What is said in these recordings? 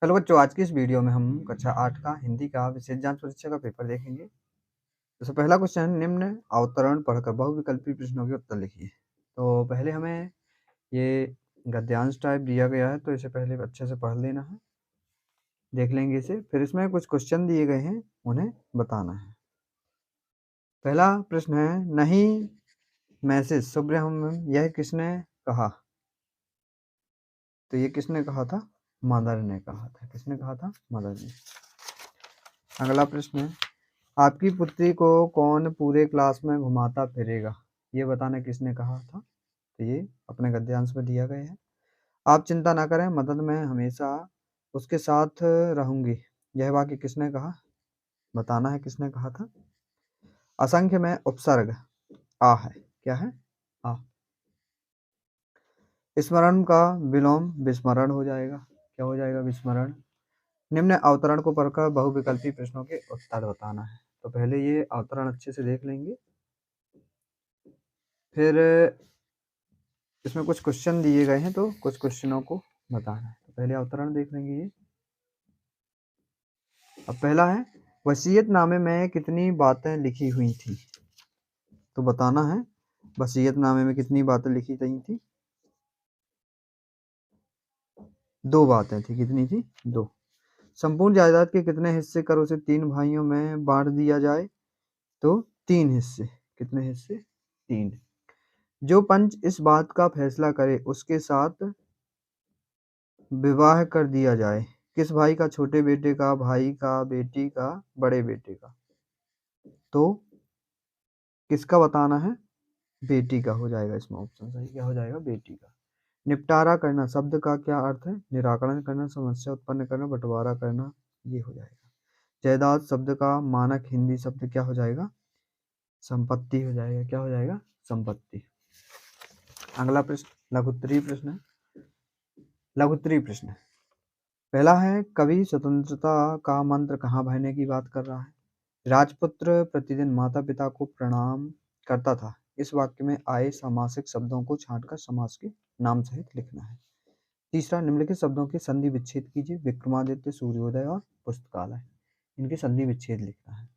Hello बच्चों, आज की इस वीडियो में हम कक्षा 8 का हिंदी का विशेष जांच परीक्षा का पेपर देखेंगे। तो पहला क्वेश्चन, निम्न अवतरण पढ़कर बहुविकल्पी प्रश्नों के उत्तर लिखिए। तो पहले हमें ये गद्यांश टाइप दिया गया है, तो इसे पहले अच्छे से पढ़ लेना है, देख लेंगे इसे। फिर इसमें कुछ क्वेश्चन दिए गए हैं, उन्हें बताना है। पहला प्रश्न है, नहीं मैसेज सुब्रह्मण्यम यह किसने कहा? तो ये किसने कहा था? मदर ने कहा था। किसने कहा था? मदर ने। अगला प्रश्न है, आपकी पुत्री को कौन पूरे क्लास में घुमाता फिरेगा? ये बताना किसने कहा था? तो ये अपने गद्यांश में दिया गया है। आप चिंता ना करें, मदद में हमेशा उसके साथ रहूंगी। यह वाक्य किसने कहा? बताना है किसने कहा था। असंख्य में उपसर्ग आ है। क्या है? आ। स्मरण का विलोम विस्मरण हो जाएगा। क्या हो जाएगा? विस्मरण। निम्न अवतरण को पढ़कर बहुविकल्पी प्रश्नों के उत्तर बताना है। तो पहले ये अवतरण अच्छे से देख लेंगे, फिर इसमें कुछ क्वेश्चन दिए गए हैं, तो कुछ क्वेश्चनों को बताना है। तो पहले अवतरण देख लेंगे ये। अब पहला है, वसीयतनामे में कितनी बातें लिखी हुई थी? तो बताना है वसीयतनामे में कितनी बातें लिखी गई थी। 2 बातें थी। कितनी थी? 2। संपूर्ण जायदाद के कितने हिस्से कर उसे 3 भाइयों में बांट दिया जाए? तो 3 हिस्से। कितने हिस्से? 3। जो पंच इस बात का फैसला करे उसके साथ विवाह कर दिया जाए। किस भाई का? छोटे बेटे का, भाई का, बेटी का, बड़े बेटे का। तो किसका बताना है? बेटी का हो जाएगा। इसमें ऑप्शन सही क्या हो जाएगा? बेटी का। निपटारा करना शब्द का क्या अर्थ है? निराकरण करना, समस्या उत्पन्न करना, बंटवारा करना। ये हो जाएगा। जायदाद शब्द का मानक हिंदी शब्द क्या हो जाएगा? संपत्ति हो जाएगा। क्या हो जाएगा? संपत्ति। अगला प्रश्न लघुत्तरीय प्रश्न है। लघुत्तरीय प्रश्न पहला है, कवि स्वतंत्रता का मंत्र कहाँ भरने की बात कर रहा है? राजपुत्र प्रतिदिन माता पिता को प्रणाम करता था। इस वाक्य में आए समासिक शब्दों को छांटकर समास के नाम सहित लिखना है। तीसरा, निम्नलिखित शब्दों के संधि विच्छेद कीजिए। विक्रमादित्य, सूर्योदय और पुस्तकालय। इनके संधि विच्छेद लिखना है।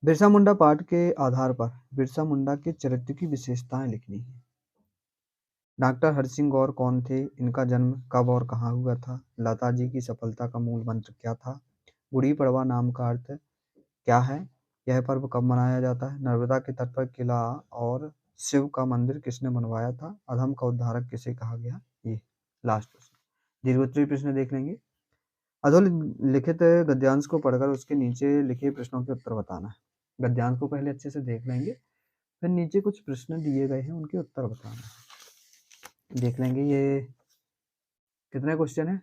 बिरसा मुंडा पाठ के आधार पर बिरसा मुंडा के चरित्र की विशेषताएं लिखनी है। डॉक्टर हरसिंह गौर कौन थे? इनका जन्म कब और कहाँ हुआ था? लता जी की सफलता का मूल मंत्र क्या था? गुड़ी पड़वा नाम का अर्थ क्या है? यह पर्व कब मनाया जाता है? नर्मदा के तट पर किला और शिव का मंदिर किसने बनवाया था? अधम का उद्धारक किसे कहा गया? ये लास्ट प्रश्न। दीर्घोत्तरीय प्रश्न देख लेंगे। अधोलिखित गद्यांश को पढ़कर उसके नीचे लिखे प्रश्नों के उत्तर बताना है। गद्यांश को पहले अच्छे से देख लेंगे, फिर नीचे कुछ प्रश्न दिए गए हैं, उनके उत्तर बताना है। देख लेंगे ये कितने क्वेश्चन है?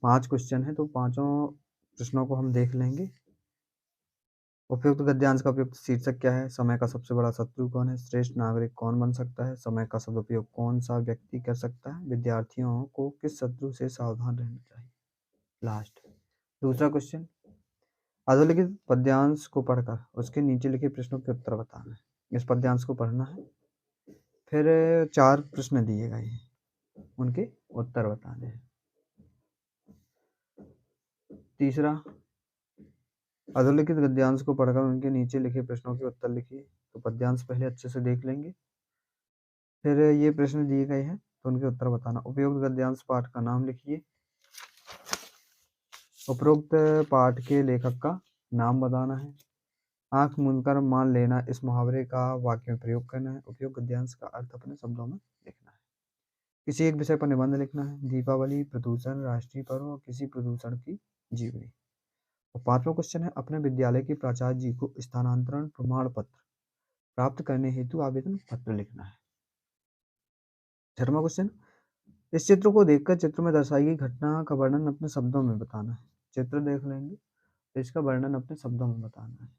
5 क्वेश्चन है, तो पांचों प्रश्नों को हम देख लेंगे। उपयुक्त गद्यांश का उपयुक्त शीर्षक क्या है? समय का सबसे बड़ा शत्रु कौन है? श्रेष्ठ नागरिक कौन बन सकता है? समय का सदुपयोग कौन सा व्यक्ति कर सकता है? विद्यार्थियों को किस शत्रु से सावधान रहना चाहिए? लास्ट। दूसरा क्वेश्चन, अधोलिखित पद्यांश को पढ़कर उसके नीचे लिखे प्रश्नों के उत्तर बताना है। इस पद्यांश को पढ़ना है, फिर 4 प्रश्न दिए गए हैं, उनके उत्तर बताने हैं। तीसरा, अधोलिखित गद्यांश को पढ़कर उनके नीचे लिखे प्रश्नों के उत्तर लिखिए। तो पद्यांश पहले अच्छे से देख लेंगे, फिर ये प्रश्न दिए गए हैं, तो उनके उत्तर बताना। उपयुक्त गद्यांश पाठ का नाम लिखिए। उपरोक्त पाठ के लेखक का नाम बताना है। आंख मूंदकर मान लेना, इस मुहावरे का वाक्य में प्रयोग करना है। उपयुक्त गद्यांश का अर्थ अपने शब्दों में लिखना है। किसी एक विषय पर निबंध लिखना है। दीपावली, प्रदूषण, राष्ट्रीय पर्व और किसी प्रदूषण की जीवनी। और 5वां क्वेश्चन है, अपने विद्यालय के प्राचार्य जी को स्थानांतरण प्रमाण पत्र प्राप्त करने हेतु आवेदन पत्र लिखना है। 6वां क्वेश्चन, इस चित्र को देखकर चित्र में दर्शाई गई घटना का वर्णन अपने शब्दों में बताना है। चित्र देख लेंगे, तो इसका वर्णन अपने शब्दों में बताना है।